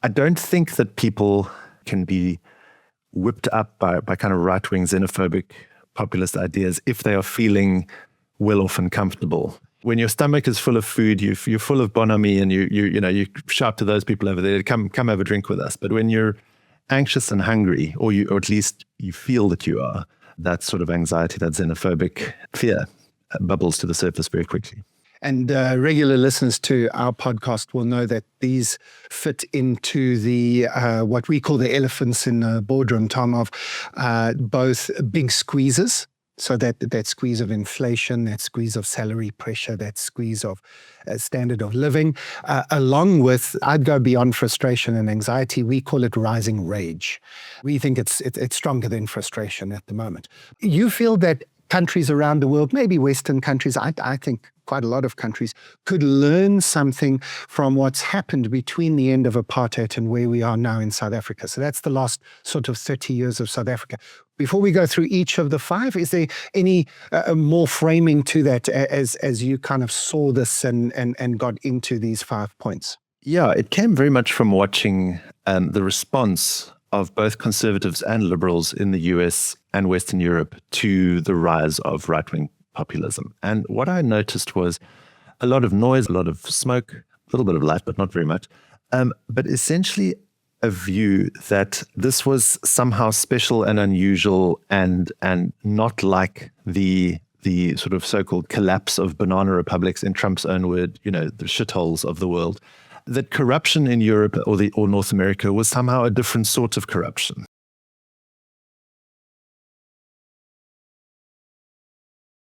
I don't think that people can be whipped up by kind of right-wing xenophobic populist ideas if they are feeling well off and comfortable. When your stomach is full of food, you're full of bonhomie, and you shout to those people over there, come have a drink with us. But when you're anxious and hungry, or at least you feel that you are, that sort of anxiety, that xenophobic fear bubbles to the surface very quickly. And regular listeners to our podcast will know that these fit into the what we call the elephants in the boardroom, Tom, of both big squeezes. So that squeeze of inflation, that squeeze of salary pressure, that squeeze of standard of living, along with, I'd go beyond frustration and anxiety, we call it rising rage. We think it's stronger than frustration at the moment. You feel that countries around the world, maybe Western countries, I think quite a lot of countries, could learn something from what's happened between the end of apartheid and where we are now in South Africa. So that's the last sort of 30 years of South Africa. Before we go through each of the five, is there any more framing to that as you kind of saw this and got into these 5 points? Yeah, it came very much from watching the response of both conservatives and liberals in the US and Western Europe to the rise of right-wing populism. And what I noticed was a lot of noise, a lot of smoke, a little bit of light, but not very much. But essentially a view that this was somehow special and unusual and not like the sort of so-called collapse of banana republics, in Trump's own word, the shitholes of the world. That corruption in Europe or North America was somehow a different sort of corruption.